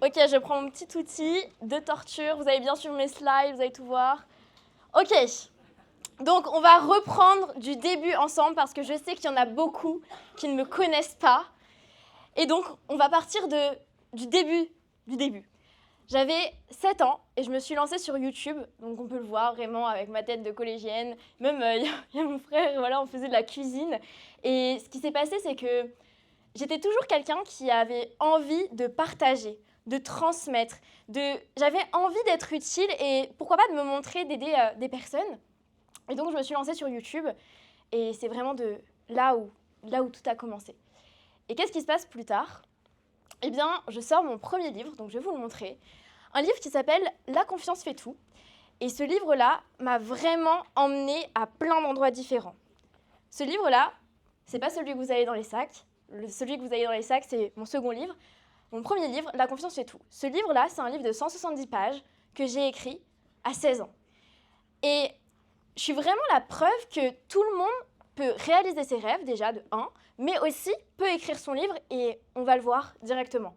Ok, je prends mon petit outil de torture. Vous allez bien suivre mes slides, vous allez tout voir. Ok, donc on va reprendre du début ensemble parce que je sais qu'il y en a beaucoup qui ne me connaissent pas. Et donc, on va partir du début. J'avais 7 ans et je me suis lancée sur YouTube. Donc, on peut le voir vraiment avec ma tête de collégienne. Même, il y a mon frère, voilà, on faisait de la cuisine. Et ce qui s'est passé, c'est que j'étais toujours quelqu'un qui avait envie de partager, de transmettre. J'avais envie d'être utile et pourquoi pas de me montrer, d'aider des personnes. Et donc, je me suis lancée sur YouTube. Et c'est vraiment de là où tout a commencé. Et qu'est-ce qui se passe plus tard ? Eh bien, je sors mon premier livre, donc je vais vous le montrer. Un livre qui s'appelle « La confiance fait tout ». Et ce livre-là m'a vraiment emmenée à plein d'endroits différents. Ce livre-là, c'est pas celui que vous avez dans les sacs. Celui que vous avez dans les sacs, c'est mon second livre. Mon premier livre, « La confiance fait tout ». Ce livre-là, c'est un livre de 170 pages que j'ai écrit à 16 ans. Et je suis vraiment la preuve que tout le monde peut réaliser ses rêves, déjà, de 1, mais aussi peut écrire son livre et on va le voir directement,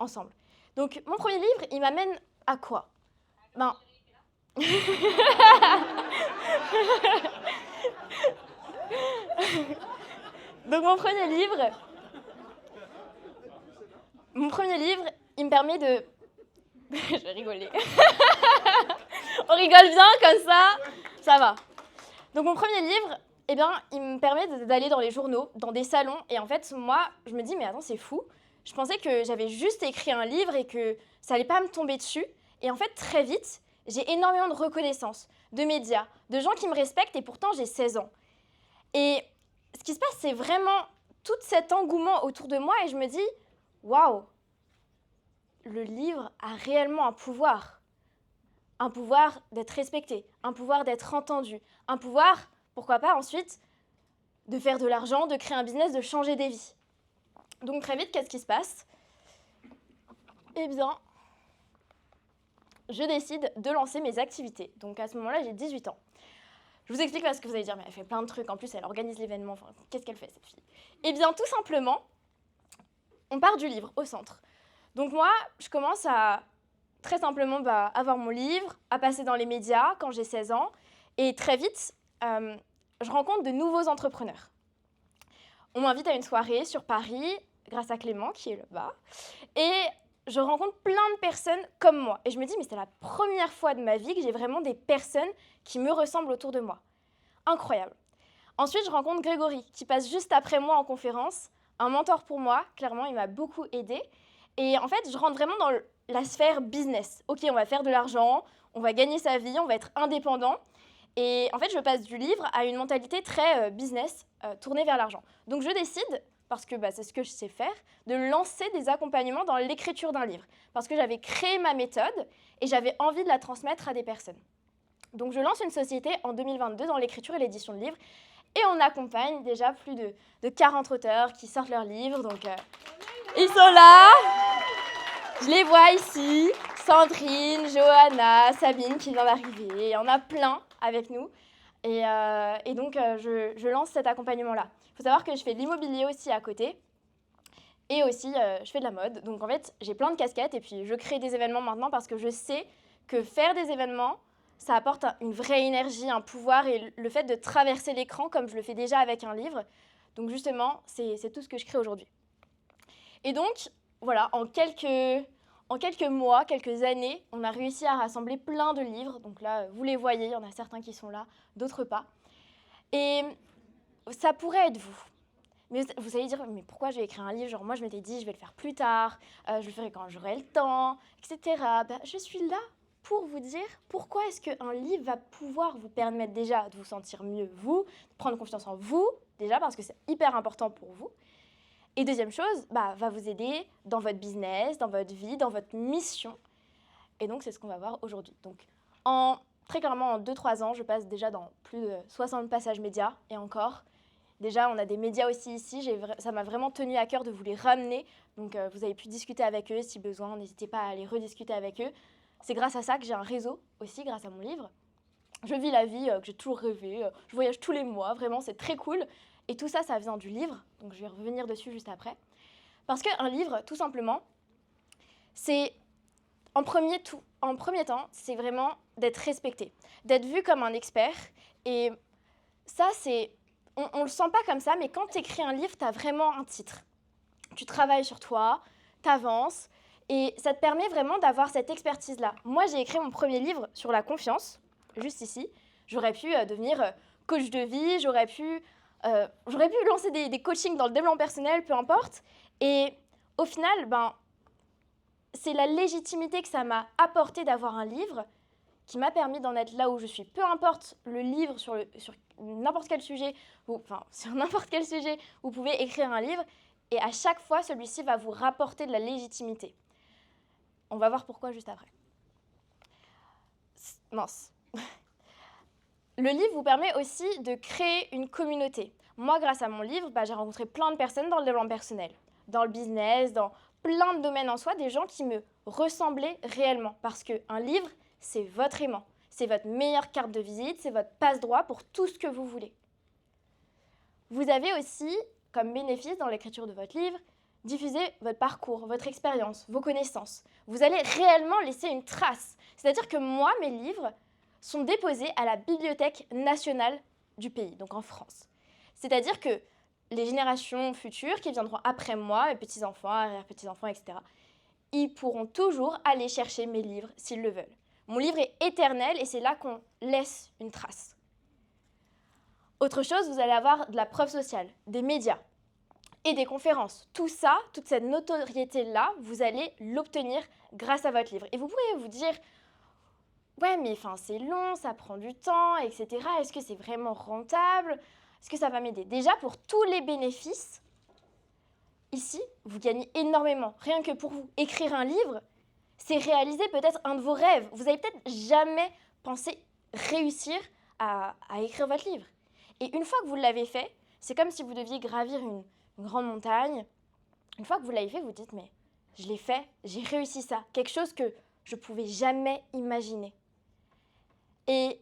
ensemble. Donc, mon premier livre, il m'amène à quoi ? Donc, mon premier livre, il me permet de... Je vais rigoler. On rigole bien comme ça va. Donc, mon premier livre, eh bien, il me permet d'aller dans les journaux, dans des salons. Et en fait, moi, je me dis, mais attends, c'est fou. Je pensais que j'avais juste écrit un livre et que ça allait pas me tomber dessus. Et en fait, très vite, j'ai énormément de reconnaissance, de médias, de gens qui me respectent et pourtant, j'ai 16 ans. Et ce qui se passe, c'est vraiment tout cet engouement autour de moi et je me dis, waouh, le livre a réellement un pouvoir d'être respecté, un pouvoir d'être entendu, un pouvoir, pourquoi pas ensuite, de faire de l'argent, de créer un business, de changer des vies. Donc très vite, qu'est-ce qui se passe ? Eh bien, je décide de lancer mes activités. Donc à ce moment-là, j'ai 18 ans. Je vous explique parce que vous allez dire, mais elle fait plein de trucs, en plus elle organise l'événement, enfin, qu'est-ce qu'elle fait cette fille ? Eh bien, tout simplement, on part du livre au centre. Donc moi, je commence à très simplement avoir mon livre, à passer dans les médias quand j'ai 16 ans. Et très vite, je rencontre de nouveaux entrepreneurs. On m'invite à une soirée sur Paris, grâce à Clément, qui est là-bas. Et je rencontre plein de personnes comme moi. Et je me dis, mais c'est la première fois de ma vie que j'ai vraiment des personnes qui me ressemblent autour de moi. Incroyable. Ensuite, je rencontre Grégory, qui passe juste après moi en conférence. Un mentor pour moi, clairement, il m'a beaucoup aidée. Et en fait, je rentre vraiment dans la sphère business. Ok, on va faire de l'argent, on va gagner sa vie, on va être indépendant. Et en fait, je passe du livre à une mentalité très business, tournée vers l'argent. Donc, je décide, parce que c'est ce que je sais faire, de lancer des accompagnements dans l'écriture d'un livre. Parce que j'avais créé ma méthode et j'avais envie de la transmettre à des personnes. Donc, je lance une société en 2022 dans l'écriture et l'édition de livres. Et on accompagne déjà plus de 40 auteurs qui sortent leurs livres. Donc, ils sont là. Je les vois ici. Sandrine, Johanna, Sabine qui vient d'arriver. Il y en a plein avec nous. Et donc, je lance cet accompagnement-là. Il faut savoir que je fais de l'immobilier aussi à côté. Et aussi, je fais de la mode. Donc, en fait, j'ai plein de casquettes. Et puis, je crée des événements maintenant parce que je sais que faire des événements, ça apporte une vraie énergie, un pouvoir. Et le fait de traverser l'écran, comme je le fais déjà avec un livre. Donc, justement, c'est tout ce que je crée aujourd'hui. Et donc, voilà, en quelques mois, quelques années, on a réussi à rassembler plein de livres. Donc là, vous les voyez, il y en a certains qui sont là, d'autres pas. Et ça pourrait être vous. Mais vous allez dire, mais pourquoi j'ai écrit un livre ? Genre moi, je m'étais dit, je vais le faire plus tard, je le ferai quand j'aurai le temps, etc. Je suis là pour vous dire pourquoi est-ce qu'un livre va pouvoir vous permettre déjà de vous sentir mieux, vous, de prendre confiance en vous, déjà parce que c'est hyper important pour vous. Et deuxième chose, va vous aider dans votre business, dans votre vie, dans votre mission. Et donc, c'est ce qu'on va voir aujourd'hui. Donc, très clairement, en 2-3 ans, je passe déjà dans plus de 60 passages médias. Et encore, déjà, on a des médias aussi ici. Ça m'a vraiment tenu à cœur de vous les ramener. Donc, vous avez pu discuter avec eux si besoin. N'hésitez pas à aller rediscuter avec eux. C'est grâce à ça que j'ai un réseau aussi, grâce à mon livre. Je vis la vie que j'ai toujours rêvé. Je voyage tous les mois. Vraiment, c'est très cool. Et tout ça, ça vient du livre, donc je vais revenir dessus juste après. Parce qu'un livre, tout simplement, c'est en premier temps, c'est vraiment d'être respecté, d'être vu comme un expert. Et ça, on ne le sent pas comme ça, mais quand tu écris un livre, tu as vraiment un titre. Tu travailles sur toi, tu avances, et ça te permet vraiment d'avoir cette expertise-là. Moi, j'ai écrit mon premier livre sur la confiance, juste ici. J'aurais pu devenir coach de vie, j'aurais pu lancer des coachings dans le développement personnel, peu importe. Et au final, c'est la légitimité que ça m'a apporté d'avoir un livre qui m'a permis d'en être là où je suis. Peu importe le livre sur n'importe quel sujet, sur n'importe quel sujet, vous pouvez écrire un livre et à chaque fois, celui-ci va vous rapporter de la légitimité. On va voir pourquoi juste après. Mince. Le livre vous permet aussi de créer une communauté. Moi, grâce à mon livre, j'ai rencontré plein de personnes dans le développement personnel, dans le business, dans plein de domaines en soi, des gens qui me ressemblaient réellement. Parce qu'un livre, c'est votre aimant. C'est votre meilleure carte de visite, c'est votre passe-droit pour tout ce que vous voulez. Vous avez aussi, comme bénéfice dans l'écriture de votre livre, diffuser votre parcours, votre expérience, vos connaissances. Vous allez réellement laisser une trace. C'est-à-dire que moi, mes livres sont déposés à la Bibliothèque nationale du pays, donc en France. C'est-à-dire que les générations futures qui viendront après moi, mes petits-enfants, arrière-petits-enfants, etc., ils pourront toujours aller chercher mes livres s'ils le veulent. Mon livre est éternel et c'est là qu'on laisse une trace. Autre chose, vous allez avoir de la preuve sociale, des médias et des conférences. Tout ça, toute cette notoriété-là, vous allez l'obtenir grâce à votre livre. Et vous pourriez vous dire, ouais, mais c'est long, ça prend du temps, etc. Est-ce que c'est vraiment rentable? Est-ce que ça va m'aider? Déjà, pour tous les bénéfices, ici, vous gagnez énormément. Rien que pour vous écrire un livre, c'est réaliser peut-être un de vos rêves. Vous n'avez peut-être jamais pensé réussir à écrire votre livre. Et une fois que vous l'avez fait, c'est comme si vous deviez gravir une grande montagne. Une fois que vous l'avez fait, vous dites, mais je l'ai fait, j'ai réussi ça. Quelque chose que je ne pouvais jamais imaginer. Et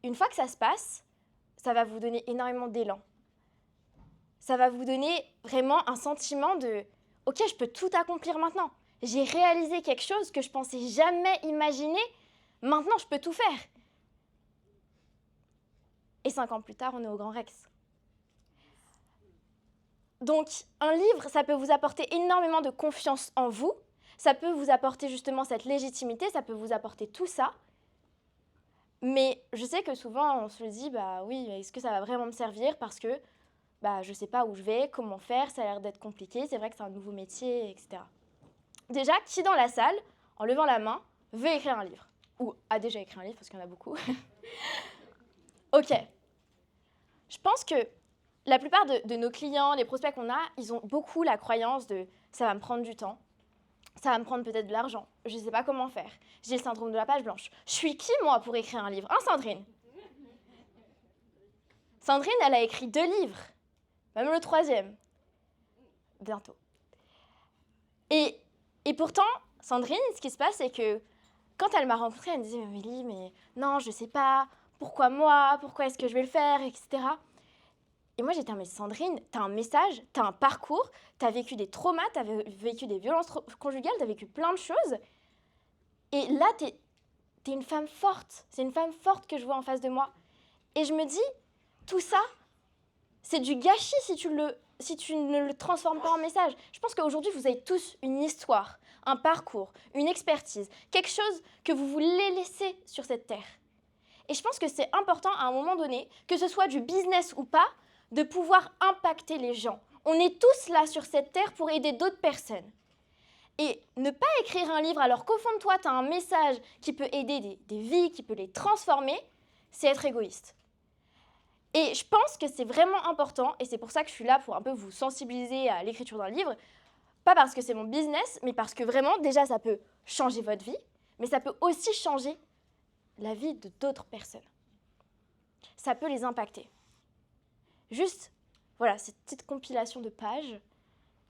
une fois que ça se passe, ça va vous donner énormément d'élan. Ça va vous donner vraiment un sentiment de « Ok, je peux tout accomplir maintenant. J'ai réalisé quelque chose que je ne pensais jamais imaginer. Maintenant, je peux tout faire. » Et 5 ans plus tard, on est au Grand Rex. Donc, un livre, ça peut vous apporter énormément de confiance en vous. Ça peut vous apporter justement cette légitimité, ça peut vous apporter tout ça. Mais je sais que souvent, on se dit, oui, est-ce que ça va vraiment me servir? Parce que je ne sais pas où je vais, comment faire, ça a l'air d'être compliqué, c'est vrai que c'est un nouveau métier, etc. Déjà, qui dans la salle, en levant la main, veut écrire un livre? Ou a déjà écrit un livre, parce qu'il y en a beaucoup. Ok. Je pense que la plupart de nos clients, les prospects qu'on a, ils ont beaucoup la croyance de « ça va me prendre du temps ». Ça va me prendre peut-être de l'argent. Je ne sais pas comment faire. J'ai le syndrome de la page blanche. Je suis qui, moi, pour écrire un livre? Hein, Sandrine? Sandrine, elle a écrit 2 livres. Même le 3e. Bientôt. Et pourtant, Sandrine, ce qui se passe, c'est que quand elle m'a rencontrée, elle me disait « Amélie, mais non, je ne sais pas. Pourquoi moi? Pourquoi est-ce que je vais le faire? Etc. » Et moi, j'étais « Mais Sandrine, tu as un message, tu as un parcours, tu as vécu des traumas, tu as vécu des violences conjugales, tu as vécu plein de choses. Et là, tu es une femme forte. C'est une femme forte que je vois en face de moi. Et je me dis, tout ça, c'est du gâchis si tu ne le transformes pas en message. Je pense qu'aujourd'hui, vous avez tous une histoire, un parcours, une expertise, quelque chose que vous voulez laisser sur cette terre. Et je pense que c'est important à un moment donné, que ce soit du business ou pas, de pouvoir impacter les gens. On est tous là sur cette terre pour aider d'autres personnes. Et ne pas écrire un livre alors qu'au fond de toi, tu as un message qui peut aider des vies, qui peut les transformer, c'est être égoïste. Et je pense que c'est vraiment important, et c'est pour ça que je suis là pour un peu vous sensibiliser à l'écriture d'un livre, pas parce que c'est mon business, mais parce que vraiment, déjà, ça peut changer votre vie, mais ça peut aussi changer la vie de d'autres personnes. Ça peut les impacter. Juste, voilà, cette petite compilation de pages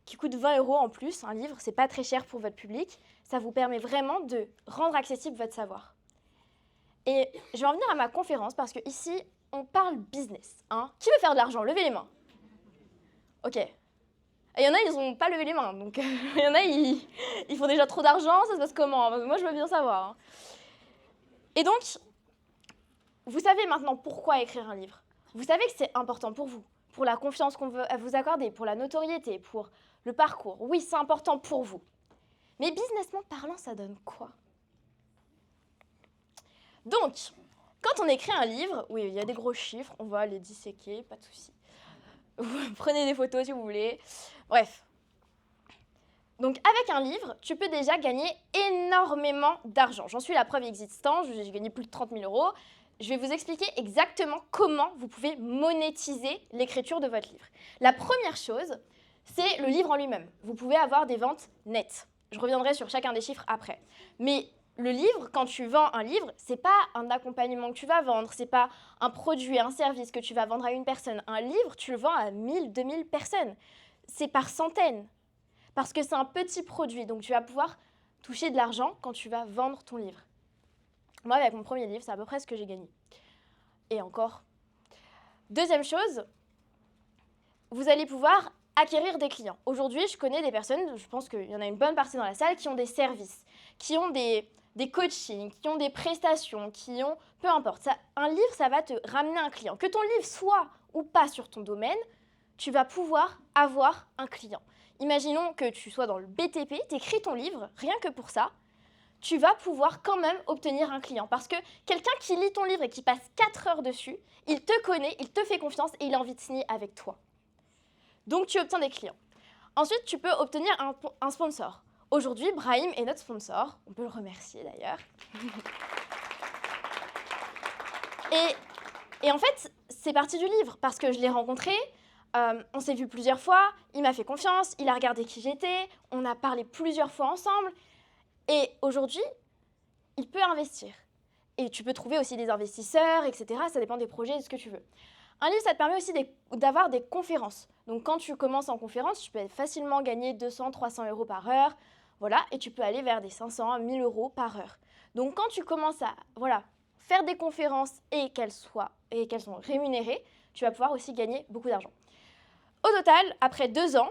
qui coûte 20 € en plus, un livre, c'est pas très cher pour votre public, ça vous permet vraiment de rendre accessible votre savoir. Et je vais en venir à ma conférence parce que ici, on parle business. Hein. Qui veut faire de l'argent? Levez les mains. Ok. Et il y en a, ils n'ont pas levé les mains. Donc, il y en a, ils font déjà trop d'argent. Ça se passe comment? Parce que moi, je veux bien savoir. Hein. Et donc, vous savez maintenant pourquoi écrire un livre. Vous savez que c'est important pour la confiance qu'on veut vous accorder, pour la notoriété, pour le parcours. Oui, c'est important pour vous. Mais businessment parlant, ça donne quoi? Donc, quand on écrit un livre, oui, il y a des gros chiffres, on va les disséquer, pas de souci. Vous prenez des photos si vous voulez. Bref. Donc, avec un livre, tu peux déjà gagner énormément d'argent. J'en suis la preuve existante, j'ai gagné plus de 30 000 euros. Je vais vous expliquer exactement comment vous pouvez monétiser l'écriture de votre livre. La première chose, c'est le livre en lui-même. Vous pouvez avoir des ventes nettes. Je reviendrai sur chacun des chiffres après. Mais le livre, quand tu vends un livre, c'est pas un accompagnement que tu vas vendre, c'est pas un produit, un service que tu vas vendre à une personne. Un livre, tu le vends à 1000, 2000 personnes. C'est par centaines. Parce que c'est un petit produit, donc tu vas pouvoir toucher de l'argent quand tu vas vendre ton livre. Moi, avec mon premier livre, c'est à peu près ce que j'ai gagné. Et encore. Deuxième chose, vous allez pouvoir acquérir des clients. Aujourd'hui, je connais des personnes, je pense qu'il y en a une bonne partie dans la salle, qui ont des services, qui ont des coachings, qui ont des prestations, qui ont... Peu importe. Un livre, ça va te ramener un client. Que ton livre soit ou pas sur ton domaine, tu vas pouvoir avoir un client. Imaginons que tu sois dans le BTP, tu écris ton livre, rien que pour ça, tu vas pouvoir quand même obtenir un client. Parce que quelqu'un qui lit ton livre et qui passe 4 heures dessus, il te connaît, il te fait confiance et il a envie de signer avec toi. Donc, tu obtiens des clients. Ensuite, tu peux obtenir un sponsor. Aujourd'hui, Brahim est notre sponsor. On peut le remercier d'ailleurs. Et en fait, c'est parti du livre parce que je l'ai rencontré. On s'est vu plusieurs fois. Il m'a fait confiance. Il a regardé qui j'étais. On a parlé plusieurs fois ensemble. Et aujourd'hui, il peut investir. Et tu peux trouver aussi des investisseurs, etc. Ça dépend des projets et de ce que tu veux. Un livre, ça te permet aussi d'avoir des conférences. Donc, quand tu commences en conférence, tu peux facilement gagner 200, 300 euros par heure. Voilà, et tu peux aller vers des 500, 1000 euros par heure. Donc, quand tu commences à faire des conférences et qu'elles sont rémunérées, tu vas pouvoir aussi gagner beaucoup d'argent. Au total, après 2 ans,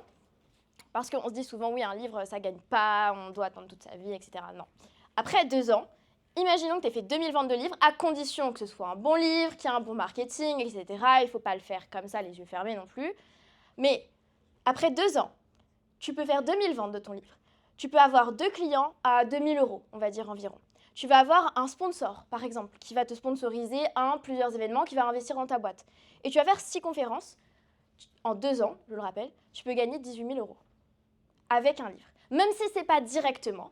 parce qu'on se dit souvent, oui, un livre, ça ne gagne pas, on doit attendre toute sa vie, etc. Non. Après 2 ans, imaginons que tu aies fait 2000 ventes de livres, à condition que ce soit un bon livre, qu'il y ait un bon marketing, etc. Il ne faut pas le faire comme ça, les yeux fermés non plus. Mais après 2 ans, tu peux faire 2000 ventes de ton livre. Tu peux avoir 2 clients à 2000 euros, on va dire environ. Tu vas avoir un sponsor, par exemple, qui va te sponsoriser plusieurs événements, qui va investir dans ta boîte. Et tu vas faire 6 conférences. En 2 ans, je le rappelle, tu peux gagner 18 000 euros avec un livre. Même si ce n'est pas directement,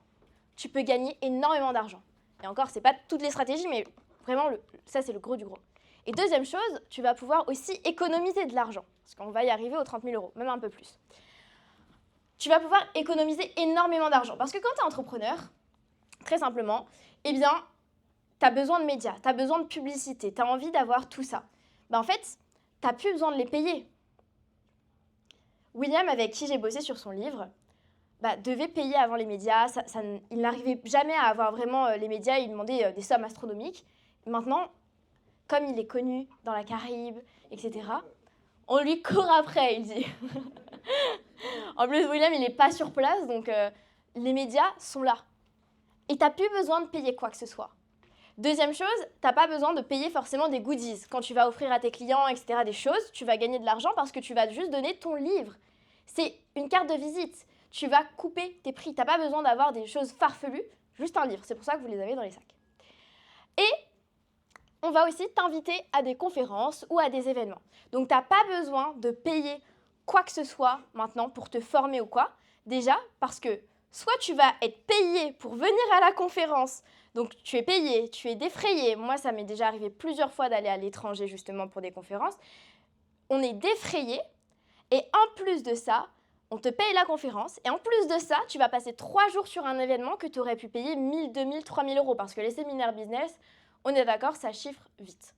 tu peux gagner énormément d'argent. Et encore, ce n'est pas toutes les stratégies, mais vraiment, ça, c'est le gros du gros. Et deuxième chose, tu vas pouvoir aussi économiser de l'argent, parce qu'on va y arriver aux 30 000 euros, même un peu plus. Tu vas pouvoir économiser énormément d'argent, parce que quand tu es entrepreneur, très simplement, eh bien, tu as besoin de médias, tu as besoin de publicité, tu as envie d'avoir tout ça. En fait, tu n'as plus besoin de les payer. William, avec qui j'ai bossé sur son livre, devait payer avant les médias. Il n'arrivait jamais à avoir vraiment les médias. Il demandait des sommes astronomiques. Maintenant, comme il est connu dans la Caraïbe, etc., on lui court après, il dit. En plus, William, il n'est pas sur place, donc les médias sont là. Et tu n'as plus besoin de payer quoi que ce soit. Deuxième chose, tu n'as pas besoin de payer forcément des goodies. Quand tu vas offrir à tes clients, etc., des choses, tu vas gagner de l'argent parce que tu vas juste donner ton livre. C'est une carte de visite. Tu vas couper tes prix. Tu n'as pas besoin d'avoir des choses farfelues, juste un livre. C'est pour ça que vous les avez dans les sacs. Et on va aussi t'inviter à des conférences ou à des événements. Donc, tu n'as pas besoin de payer quoi que ce soit maintenant pour te former ou quoi. Déjà, parce que soit tu vas être payé pour venir à la conférence, donc tu es payé, tu es défrayé. Moi, ça m'est déjà arrivé plusieurs fois d'aller à l'étranger justement pour des conférences. On est défrayé et en plus de ça, on te paye la conférence et en plus de ça, tu vas passer 3 jours sur un événement que tu aurais pu payer 1000, 2000, 3000 euros parce que les séminaires business, on est d'accord, ça chiffre vite.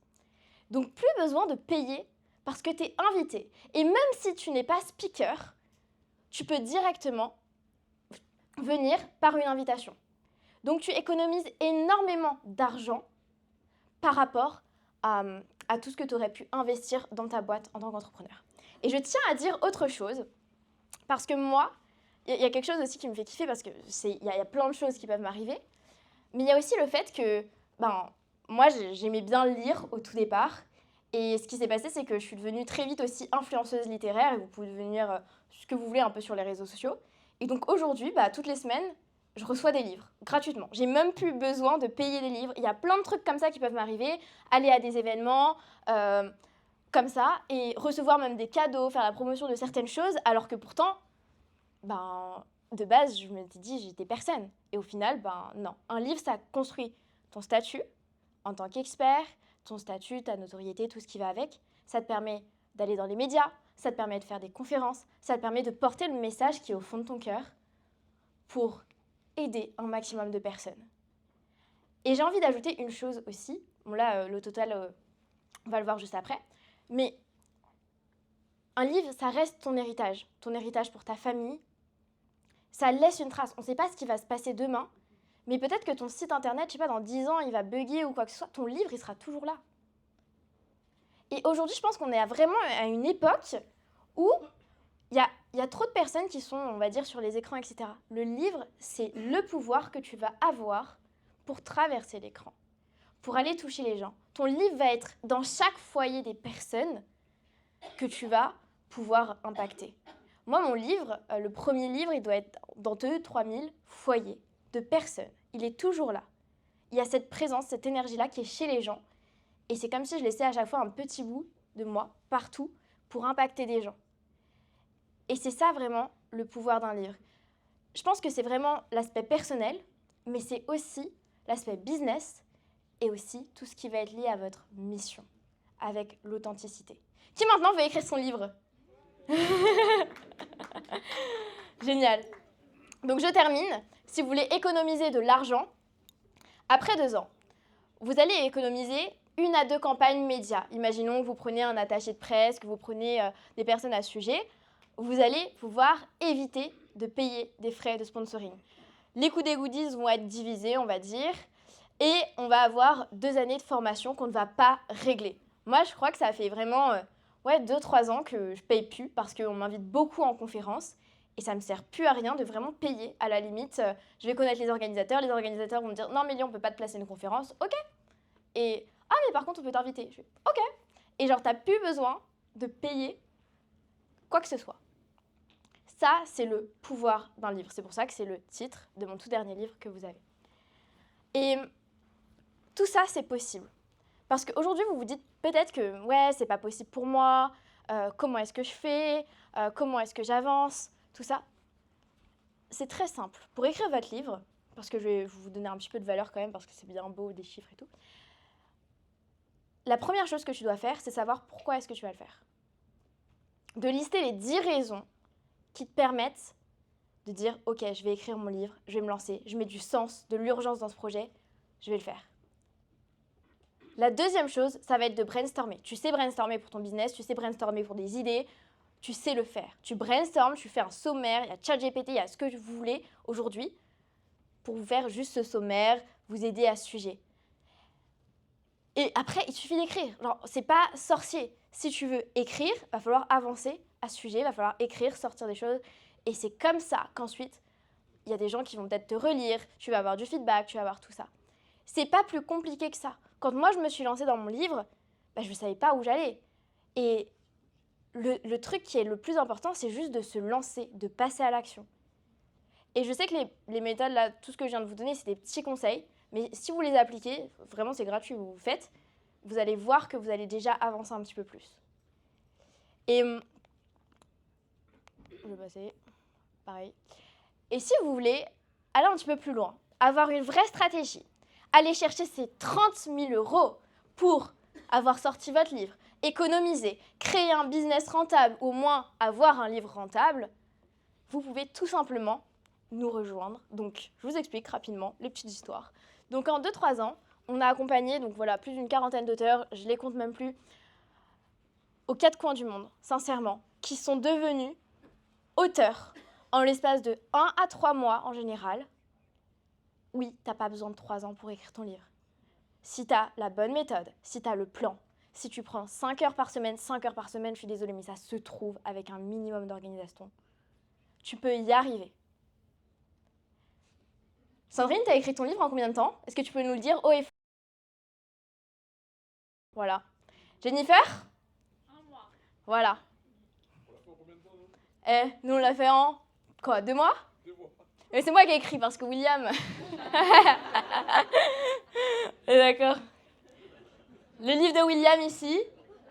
Donc plus besoin de payer parce que tu es invité. Et même si tu n'es pas speaker, tu peux directement venir par une invitation. Donc tu économises énormément d'argent par rapport à tout ce que tu aurais pu investir dans ta boîte en tant qu'entrepreneur. Et je tiens à dire autre chose, Parce que moi, il y a quelque chose aussi qui me fait kiffer, parce qu'il y a plein de choses qui peuvent m'arriver, mais il y a aussi le fait que, moi, j'aimais bien lire au tout départ, et ce qui s'est passé, c'est que je suis devenue très vite aussi influenceuse littéraire, et vous pouvez devenir ce que vous voulez un peu sur les réseaux sociaux. Et donc aujourd'hui, toutes les semaines, je reçois des livres gratuitement. J'ai même plus besoin de payer des livres. Il y a plein de trucs comme ça qui peuvent m'arriver, aller à des événements comme ça, et recevoir même des cadeaux, faire la promotion de certaines choses, alors que pourtant, de base, je me dit, j'étais personne. Et au final, non. Un livre, ça construit ton statut en tant qu'expert, ton statut, ta notoriété, tout ce qui va avec. Ça te permet d'aller dans les médias, ça te permet de faire des conférences, ça te permet de porter le message qui est au fond de ton cœur pour aider un maximum de personnes. Et j'ai envie d'ajouter une chose aussi. Bon là, le total, on va le voir juste après. Mais un livre, ça reste ton héritage pour ta famille. Ça laisse une trace. On ne sait pas ce qui va se passer demain, mais peut-être que ton site internet, je sais pas, dans 10 ans, il va bugger ou quoi que ce soit. Ton livre, il sera toujours là. Et aujourd'hui, je pense qu'on est vraiment à une époque où il y a trop de personnes qui sont, on va dire, sur les écrans, etc. Le livre, c'est le pouvoir que tu vas avoir pour traverser l'écran, pour aller toucher les gens. Ton livre va être dans chaque foyer des personnes que tu vas pouvoir impacter. Moi, mon livre, le premier livre, il doit être dans 2-3 000 foyers de personnes. Il est toujours là. Il y a cette présence, cette énergie-là qui est chez les gens. Et c'est comme si je laissais à chaque fois un petit bout de moi, partout, pour impacter des gens. Et c'est ça vraiment le pouvoir d'un livre. Je pense que c'est vraiment l'aspect personnel, mais c'est aussi l'aspect business et aussi tout ce qui va être lié à votre mission, avec l'authenticité. Qui maintenant veut écrire son livre? Génial. Donc je termine. Si vous voulez économiser de l'argent, après 2 ans, vous allez économiser 1 à 2 campagnes médias. Imaginons que vous prenez un attaché de presse, que vous prenez des personnes à ce sujet. Vous allez pouvoir éviter de payer des frais de sponsoring. Les coûts des goodies vont être divisés, on va dire, et on va avoir 2 années de formation qu'on ne va pas régler. Moi, je crois que ça fait vraiment 2-3 ans que je paye plus parce qu'on m'invite beaucoup en conférence et ça me sert plus à rien de vraiment payer. À la limite, je vais connaître les organisateurs vont me dire non Mélie, on peut pas te placer une conférence, ok. Et ah mais par contre on peut t'inviter, je fais ok. Et genre t'as plus besoin de payer quoi que ce soit. Ça, c'est le pouvoir d'un livre. C'est pour ça que c'est le titre de mon tout dernier livre que vous avez. Et tout ça, c'est possible. Parce qu'aujourd'hui, vous vous dites peut-être que ouais, c'est pas possible pour moi, comment est-ce que je fais, comment est-ce que j'avance, tout ça. C'est très simple. Pour écrire votre livre, parce que je vais vous donner un petit peu de valeur quand même, parce que c'est bien beau, des chiffres et tout, la première chose que tu dois faire, c'est savoir pourquoi est-ce que tu vas le faire. De lister les 10 raisons qui te permettent de dire « Ok, je vais écrire mon livre, je vais me lancer, je mets du sens, de l'urgence dans ce projet, je vais le faire. » La deuxième chose, ça va être de brainstormer. Tu sais brainstormer pour ton business, tu sais brainstormer pour des idées, tu sais le faire. Tu brainstormes, tu fais un sommaire, il y a ChatGPT, il y a ce que vous voulez aujourd'hui pour vous faire juste ce sommaire, vous aider à ce sujet. Et après, il suffit d'écrire. Genre, c'est pas sorcier. Si tu veux écrire, il va falloir avancer à ce sujet, il va falloir écrire, sortir des choses. Et c'est comme ça qu'ensuite, il y a des gens qui vont peut-être te relire, tu vas avoir du feedback, tu vas avoir tout ça. C'est pas plus compliqué que ça. Quand moi, je me suis lancée dans mon livre, je ne savais pas où j'allais. Et le truc qui est le plus important, c'est juste de se lancer, de passer à l'action. Et je sais que les méthodes, là, tout ce que je viens de vous donner, c'est des petits conseils. Mais si vous les appliquez, vraiment c'est gratuit, vous faites, vous allez voir que vous allez déjà avancer un petit peu plus. Et je vais passer, pareil. Et si vous voulez aller un petit peu plus loin, avoir une vraie stratégie, aller chercher ces 30 000 € pour avoir sorti votre livre, économiser, créer un business rentable, ou au moins avoir un livre rentable, vous pouvez tout simplement nous rejoindre. Donc, je vous explique rapidement les petites histoires. Donc, en 2-3 ans, on a accompagné plus d'une quarantaine d'auteurs, je ne les compte même plus, aux 4 coins du monde, sincèrement, qui sont devenus auteurs en l'espace de 1 à 3 mois en général. Oui, tu n'as pas besoin de 3 ans pour écrire ton livre. Si tu as la bonne méthode, si tu as le plan, si tu prends 5 heures par semaine, je suis désolée, mais ça se trouve avec un minimum d'organisation. tu peux y arriver. Sandrine, tu as écrit ton livre en combien de temps? Est-ce que tu peux nous le dire haut et fort? Voilà. Jennifer? Un mois. Voilà. On l'a fait en combien de temps, nous? Nous, on l'a fait en... Quoi, 2 mois? 2 mois. Mais c'est moi qui ai écrit parce que William... D'accord. Le livre de William ici.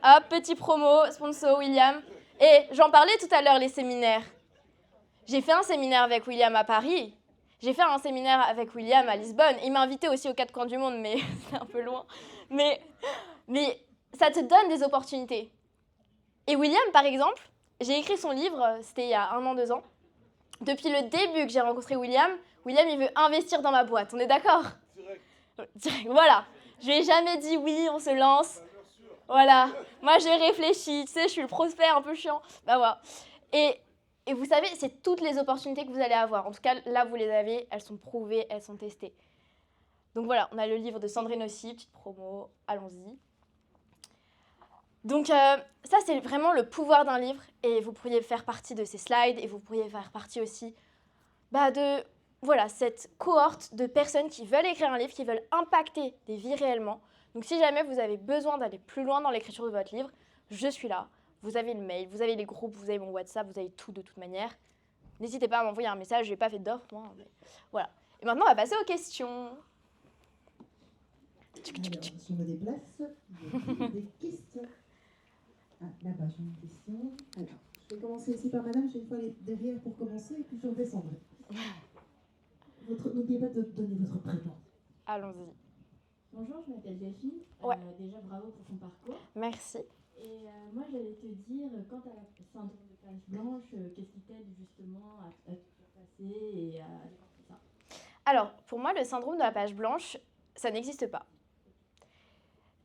Hop, petit promo, sponsor William. Et j'en parlais tout à l'heure, les séminaires. J'ai fait un séminaire avec William à Paris. J'ai fait un séminaire avec William à Lisbonne. Il m'a invité aussi aux 4 coins du monde, mais c'est un peu loin. Mais ça te donne des opportunités. Et William, par exemple, j'ai écrit son livre, c'était il y a 1 an, 2 ans. Depuis le début que j'ai rencontré William, il veut investir dans ma boîte. On est d'accord? Direct, voilà. Je lui ai jamais dit oui, on se lance. Voilà. Moi, j'ai réfléchi. Tu sais, je suis le prospect un peu chiant. Bah voilà. Et vous savez, c'est toutes les opportunités que vous allez avoir. En tout cas, là, vous les avez. Elles sont prouvées, elles sont testées. Donc voilà, on a le livre de Sandrine aussi, petite promo. Allons-y. Donc ça, c'est vraiment le pouvoir d'un livre. Et vous pourriez faire partie de ces slides. Et vous pourriez faire partie aussi de... Voilà, cette cohorte de personnes qui veulent écrire un livre, qui veulent impacter des vies réellement. Donc si jamais vous avez besoin d'aller plus loin dans l'écriture de votre livre, je suis là. Vous avez le mail, vous avez les groupes, vous avez mon WhatsApp, vous avez tout de toute manière. N'hésitez pas à m'envoyer un message, je n'ai pas fait d'offre, moi. Mais voilà. Et maintenant, on va passer aux questions. Alors, si on me déplace, des questions. Ah, là-bas, j'ai une question. Alors, je vais commencer ici par madame, j'ai une fois derrière pour commencer, et puis je redescendrai. N'oubliez pas de donner votre prénom. Allons-y. Bonjour, je m'appelle Delphine. Ouais. Déjà, bravo pour ton parcours. Merci. Et moi, j'allais te dire, quand tu as la syndrome de page blanche, qu'est-ce qui t'aide justement à te surpasser et à aller voir tout ça? Alors, pour moi, le syndrome de la page blanche, ça n'existe pas.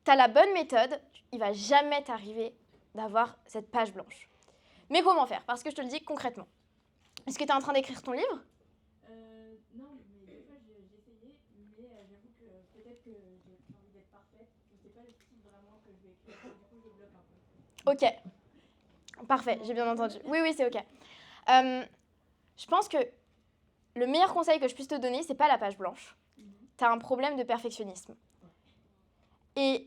Tu as la bonne méthode, il ne va jamais t'arriver d'avoir cette page blanche. Mais comment faire? Parce que je te le dis concrètement. Est-ce que tu es en train d'écrire ton livre? Non, mais des fois, j'ai essayé, mais j'avoue que peut-être que j'ai envie d'être parfaite. Je ne sais pas le style vraiment que je vais écrire, du coup, je bloque un peu. Ok. Parfait, j'ai bien entendu. Oui, c'est ok. Je pense que le meilleur conseil que je puisse te donner, c'est pas la page blanche. Tu as un problème de perfectionnisme. Et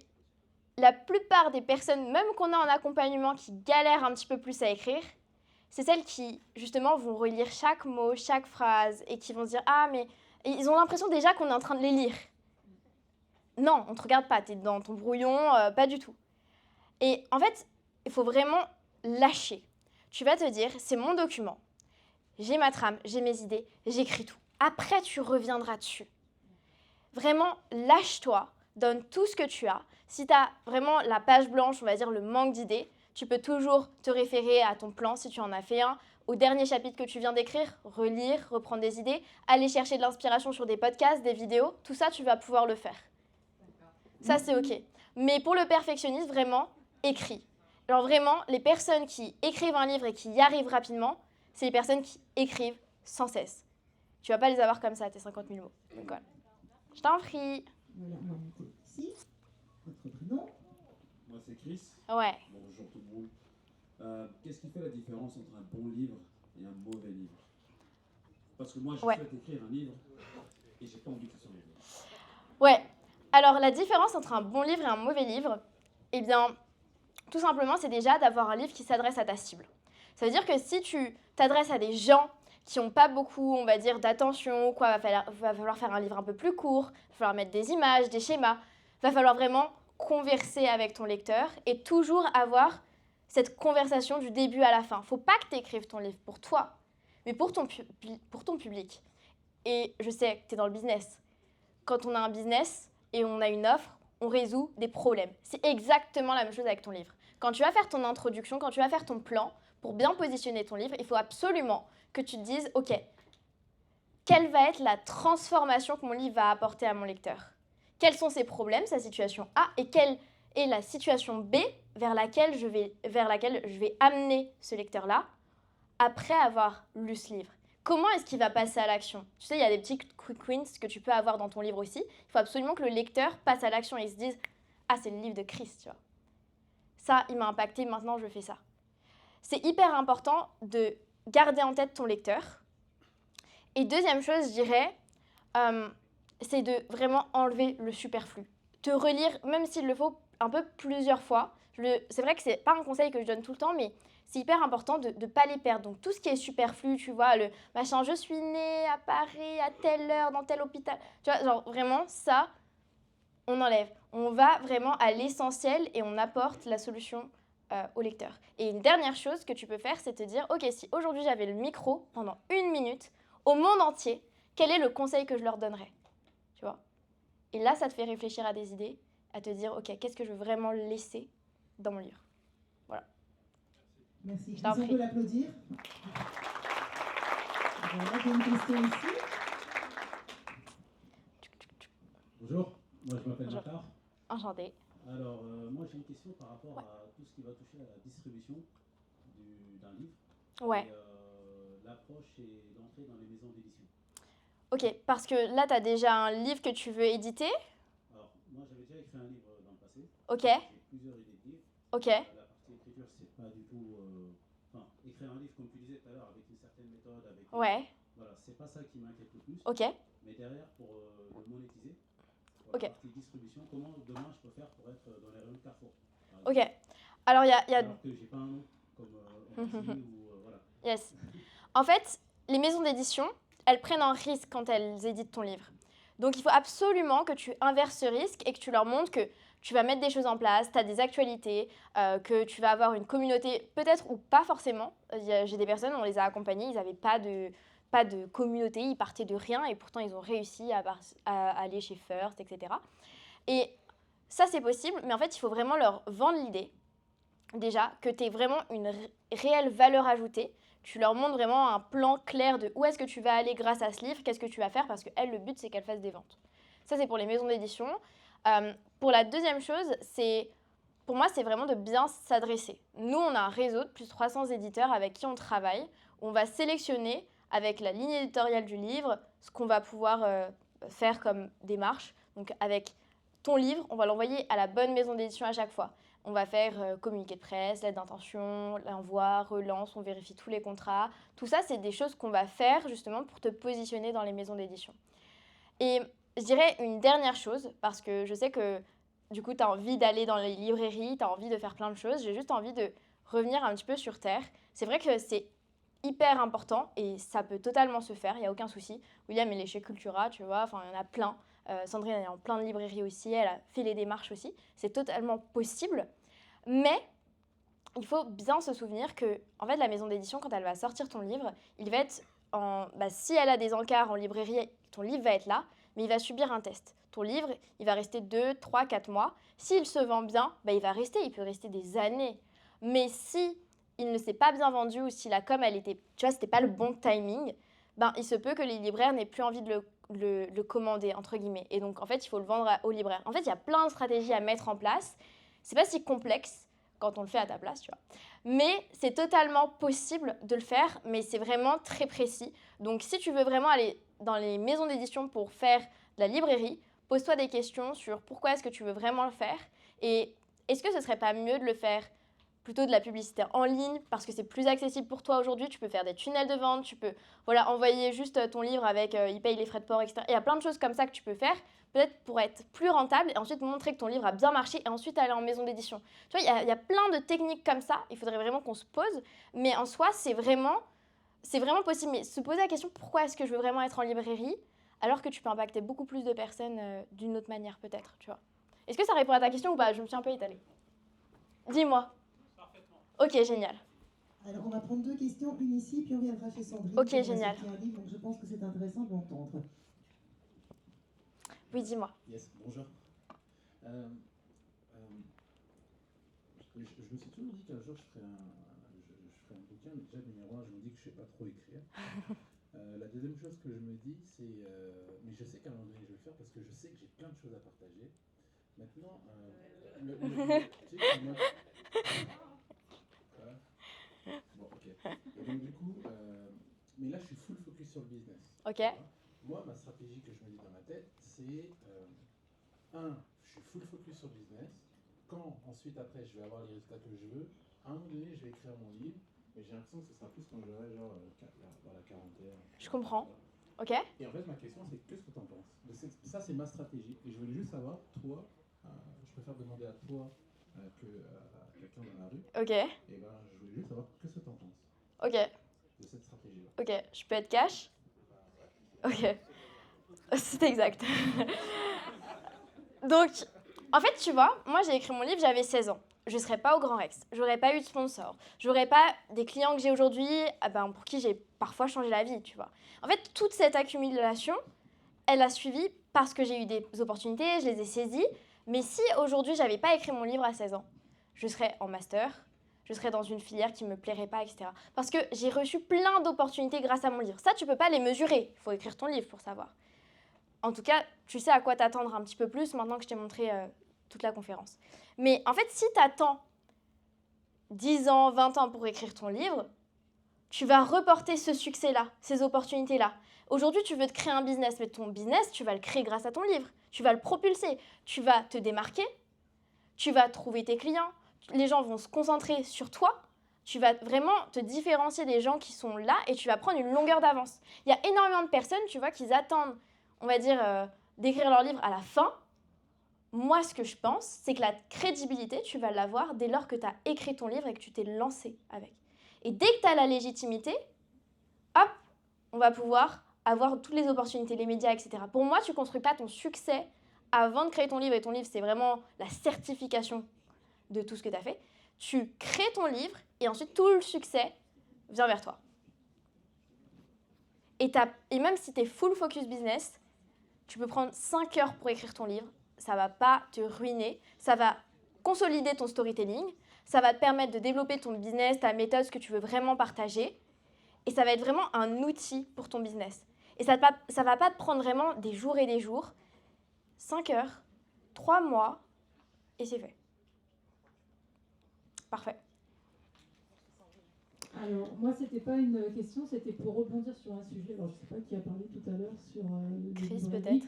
la plupart des personnes, même qu'on a en accompagnement, qui galèrent un petit peu plus à écrire, c'est celles qui, justement, vont relire chaque mot, chaque phrase, et qui vont se dire « Ah, mais... » Et ils ont l'impression déjà qu'on est en train de les lire. Non, on ne te regarde pas, tu es dans ton brouillon, pas du tout. Et en fait, il faut vraiment lâcher. Tu vas te dire « C'est mon document. J'ai ma trame, j'ai mes idées, j'écris tout. » Après, tu reviendras dessus. Vraiment, lâche-toi, donne tout ce que tu as. Si tu as vraiment la page blanche, on va dire le manque d'idées, tu peux toujours te référer à ton plan si tu en as fait un, au dernier chapitre que tu viens d'écrire, relire, reprendre des idées, aller chercher de l'inspiration sur des podcasts, des vidéos, tout ça, tu vas pouvoir le faire. Ça, c'est OK. Mais pour le perfectionnisme, vraiment, écris. Alors vraiment, les personnes qui écrivent un livre et qui y arrivent rapidement, c'est les personnes qui écrivent sans cesse. Tu vas pas les avoir comme ça, tes 50 000 mots. Donc voilà. Je t'en prie. Voilà, on va monter ici. Votre prénom. Moi, c'est Chris. Ouais. Bonjour tout le monde. Qu'est-ce qui fait la différence entre un bon livre et un mauvais livre? Parce que moi, je souhaite écrire un livre et j'ai pas envie que ça soit mauvais. Ouais. Alors, la différence entre un bon livre et un mauvais livre, eh bien, tout simplement, c'est déjà d'avoir un livre qui s'adresse à ta cible. Ça veut dire que si tu t'adresses à des gens qui n'ont pas beaucoup, on va dire, d'attention, quoi, va falloir faire un livre un peu plus court, va falloir mettre des images, des schémas, va falloir vraiment converser avec ton lecteur et toujours avoir cette conversation du début à la fin. Faut pas que tu écrives ton livre pour toi, mais pour ton public. Et je sais que tu es dans le business. Quand on a un business et on a une offre, on résout des problèmes. C'est exactement la même chose avec ton livre. Quand tu vas faire ton introduction, quand tu vas faire ton plan, pour bien positionner ton livre, il faut absolument que tu te dises « Ok, quelle va être la transformation que mon livre va apporter à mon lecteur? Quels sont ses problèmes, sa situation A, et quelle est la situation B vers laquelle je vais amener ce lecteur-là après avoir lu ce livre? Comment est-ce qu'il va passer à l'action? Tu sais, il y a des petits quick wins que tu peux avoir dans ton livre aussi. Il faut absolument que le lecteur passe à l'action et se dise « Ah, c'est le livre de Chris, tu vois. Ça, il m'a impacté, maintenant je fais ça. » C'est hyper important garder en tête ton lecteur. Et deuxième chose, je dirais, c'est de vraiment enlever le superflu. Te relire, même s'il le faut, un peu plusieurs fois. C'est vrai que c'est pas un conseil que je donne tout le temps, mais c'est hyper important de ne pas les perdre. Donc tout ce qui est superflu, tu vois, le machin, je suis née à Paris à telle heure dans tel hôpital. Tu vois, genre vraiment ça, on enlève. On va vraiment à l'essentiel et on apporte la solution au lecteur. Et une dernière chose que tu peux faire, c'est te dire, ok, si aujourd'hui j'avais le micro pendant 1 minute au monde entier, quel est le conseil que je leur donnerais? Tu vois? Et là, ça te fait réfléchir à des idées, à te dire, ok, qu'est-ce que je veux vraiment laisser dans mon livre? Voilà. Merci. Je t'en Est-ce qu'on prie. peut l'applaudir? Voilà, j'ai une question ici. Bonjour, moi je m'appelle Bonjour. Matar. Enchantée. Alors, moi j'ai une question par rapport à tout ce qui va toucher à la distribution d'un livre. Ouais. Et l'approche et l'entrée dans les maisons d'édition. Ok, parce que là, tu as déjà un livre que tu veux éditer. Alors, moi j'avais déjà écrit un livre dans le passé. Ok, J'ai plusieurs idées de livres. ok, La partie écriture, c'est pas du tout. Enfin, écrire un livre, comme tu disais tout à l'heure, avec une certaine méthode, avec. ouais, Voilà, c'est pas ça qui m'inquiète le plus. ok, Mais derrière, pour le monétiser, pour Ok. la partie distribution, comment demain je peux faire pour être dans les rayons de Carrefour ok. Alors, il y a... Alors que j'ai pas un nom comme Annecy ou voilà. Yes. En fait, les maisons d'édition, elles prennent un risque quand elles éditent ton livre. Donc, il faut absolument que tu inverses ce risque et que tu leur montres que tu vas mettre des choses en place, tu as des actualités, que tu vas avoir une communauté, peut-être ou pas forcément. J'ai des personnes, on les a accompagnés, ils n'avaient pas de communauté, ils partaient de rien et pourtant ils ont réussi à aller chez First, etc. Et ça, c'est possible, mais en fait, il faut vraiment leur vendre l'idée, déjà, que tu aies vraiment une réelle valeur ajoutée. Tu leur montres vraiment un plan clair de où est-ce que tu vas aller grâce à ce livre, qu'est-ce que tu vas faire, parce que elles, le but, c'est qu'elles fassent des ventes. Ça, c'est pour les maisons d'édition. Pour la deuxième chose, pour moi, c'est vraiment de bien s'adresser. Nous, on a un réseau de plus de 300 éditeurs avec qui on travaille. On va sélectionner, avec la ligne éditoriale du livre, ce qu'on va pouvoir faire comme démarche. Donc, avec ton livre, on va l'envoyer à la bonne maison d'édition à chaque fois. On va faire communiqué de presse, lettre d'intention, l'envoi, relance, on vérifie tous les contrats. Tout ça, c'est des choses qu'on va faire justement pour te positionner dans les maisons d'édition. Et je dirais une dernière chose, parce que je sais que du coup, tu as envie d'aller dans les librairies, tu as envie de faire plein de choses. J'ai juste envie de revenir un petit peu sur terre. C'est vrai que c'est hyper important et ça peut totalement se faire, il n'y a aucun souci. William, il est chez Cultura, tu vois, enfin, il y en a plein. Sandrine, elle est en plein de librairies aussi, elle a fait les démarches aussi. C'est totalement possible. Mais il faut bien se souvenir que, en fait, la maison d'édition, quand elle va sortir ton livre, il va être si elle a des encarts en librairie, ton livre va être là, mais il va subir un test. Ton livre, il va rester 2, 3, 4 mois. S'il se vend bien, il va rester, il peut rester des années. Mais si il ne s'est pas bien vendu ou si la com, c'était pas le bon timing, il se peut que les libraires n'aient plus envie de le commander, entre guillemets. Et donc, en fait, il faut le vendre aux libraires. En fait, il y a plein de stratégies à mettre en place. C'est pas si complexe quand on le fait à ta place, tu vois. Mais c'est totalement possible de le faire, mais c'est vraiment très précis. Donc, si tu veux vraiment aller dans les maisons d'édition pour faire de la librairie, pose-toi des questions sur pourquoi est-ce que tu veux vraiment le faire et est-ce que ce serait pas mieux de le faire plutôt de la publicité en ligne parce que c'est plus accessible pour toi aujourd'hui. Tu peux faire des tunnels de vente, tu peux envoyer juste ton livre avec il paye les frais de port, etc. Il y a plein de choses comme ça que tu peux faire, peut-être pour être plus rentable et ensuite montrer que ton livre a bien marché et ensuite aller en maison d'édition. Tu vois, il y a plein de techniques comme ça. Il faudrait vraiment qu'on se pose, mais en soi, c'est vraiment possible. Mais se poser la question pourquoi est-ce que je veux vraiment être en librairie alors que tu peux impacter beaucoup plus de personnes d'une autre manière peut-être, tu vois. Est-ce que ça répond à ta question ou pas? Je me suis un peu étalée. Dis-moi. Ok, génial. Alors, on va prendre 2 questions, une ici, puis on viendra chez Sandrine. Ok, qui a génial. sorti un livre, donc je pense que c'est intéressant de l'entendre. Oui, dis-moi. Yes, bonjour. Je me suis toujours dit qu'un jour je ferais un bouquin, mais déjà numéro 1, je me dis que je ne sais pas trop écrire. La deuxième chose que je me dis, c'est... mais je sais qu'à un moment donné je vais le faire parce que je sais que j'ai plein de choses à partager. Maintenant, tu sais, moi... Bon, ok. Et donc du coup, mais là je suis full focus sur le business. Ok. Moi, ma stratégie que je me dis dans ma tête, c'est... je suis full focus sur le business. Quand ensuite, après, je vais avoir les résultats que je veux, à un moment donné, je vais écrire mon livre. Mais j'ai l'impression que ce sera plus quand j'aurai genre dans la quarantaine. Je comprends. Ok. Et en fait, ma question, c'est qu'est-ce que tu en penses? Ça, c'est ma stratégie. Et je voulais juste savoir, toi, je préfère demander à toi que à quelqu'un dans la rue. Ok. Et ben, je voulais juste savoir qu'est-ce que tu en penses Ok. de cette stratégie-là. Ok. Je peux être cash? Ok. C'est exact. Donc, en fait, tu vois, moi j'ai écrit mon livre, j'avais 16 ans. Je ne serais pas au Grand Rex, j'aurais pas eu de sponsor, j'aurais pas des clients que j'ai aujourd'hui, pour qui j'ai parfois changé la vie, tu vois. En fait, toute cette accumulation, elle a suivi parce que j'ai eu des opportunités, je les ai saisies. Mais si aujourd'hui j'avais pas écrit mon livre à 16 ans, je serais en master, je serais dans une filière qui me plairait pas, etc. Parce que j'ai reçu plein d'opportunités grâce à mon livre. Ça, tu peux pas les mesurer, il faut écrire ton livre pour savoir. En tout cas, tu sais à quoi t'attendre un petit peu plus maintenant que je t'ai montré toute la conférence. Mais en fait, si tu attends 10 ans, 20 ans pour écrire ton livre, tu vas reporter ce succès-là, ces opportunités-là. Aujourd'hui, tu veux te créer un business, mais ton business, tu vas le créer grâce à ton livre. Tu vas le propulser, tu vas te démarquer, tu vas trouver tes clients, les gens vont se concentrer sur toi, tu vas vraiment te différencier des gens qui sont là et tu vas prendre une longueur d'avance. Il y a énormément de personnes, tu vois, qui attendent, on va dire, d'écrire leur livre à la fin. Moi, ce que je pense, c'est que la crédibilité, tu vas l'avoir dès lors que tu as écrit ton livre et que tu t'es lancé avec. Et dès que tu as la légitimité, hop, on va pouvoir avoir toutes les opportunités, les médias, etc. Pour moi, tu ne construis pas ton succès avant de créer ton livre. Et ton livre, c'est vraiment la certification de tout ce que tu as fait. Tu crées ton livre et ensuite, tout le succès vient vers toi. Et même si tu es full focus business, tu peux prendre 5 heures pour écrire ton livre. Ça ne va pas te ruiner. Ça va consolider ton storytelling. Ça va te permettre de développer ton business, ta méthode, ce que tu veux vraiment partager. Et ça va être vraiment un outil pour ton business. Et ça ne va pas te prendre vraiment des jours et des jours. 5 heures, 3 mois, et c'est fait. Parfait. Alors, moi, c'était pas une question, c'était pour rebondir sur un sujet. Alors, je sais pas qui a parlé tout à l'heure sur les Chris, librairies. peut-être.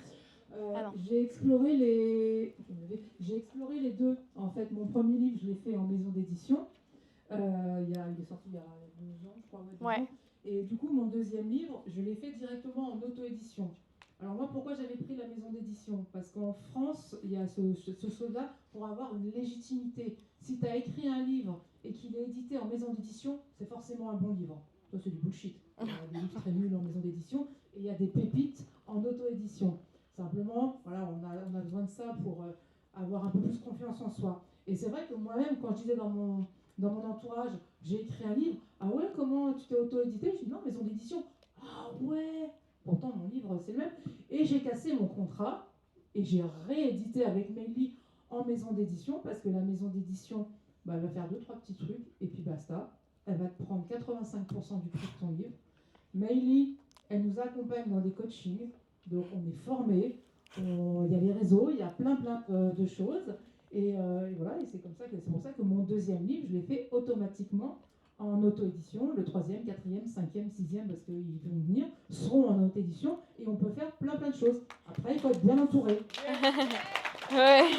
Ah non. J'ai exploré les deux. En fait, mon premier livre, je l'ai fait en maison d'édition. Il est sorti il y a 2 ans, je crois. Ouais. Et du coup, mon deuxième livre, je l'ai fait directement en auto-édition. Alors moi, pourquoi j'avais pris la maison d'édition? Parce qu'en France, il y a ce chose-là pour avoir une légitimité. Si tu as écrit un livre et qu'il est édité en maison d'édition, c'est forcément un bon livre. Ça, c'est du bullshit. Il y a des livres très nuls en maison d'édition et il y a des pépites en auto-édition. Simplement, voilà, on a besoin de ça pour avoir un peu plus confiance en soi. Et c'est vrai que moi-même, quand je disais dans mon entourage, j'ai écrit un livre, ah ouais, comment tu t'es auto-édité? Je dis non, maison d'édition. Ah ouais. Pourtant, mon livre, c'est le même. Et j'ai cassé mon contrat et j'ai réédité avec Meili en maison d'édition parce que la maison d'édition, elle va faire 2-3 petits trucs et puis basta. Elle va te prendre 85% du prix de ton livre. Meili, elle nous accompagne dans des coachings. Donc, on est formés. Il y a les réseaux, il y a plein de choses. Et voilà, et c'est pour ça que mon deuxième livre, je l'ai fait automatiquement en auto-édition. Le 3e, 4e, 5e, 6e, parce qu'ils vont venir, seront en auto-édition et on peut faire plein de choses. Après, il faut être bien entouré. Ouais.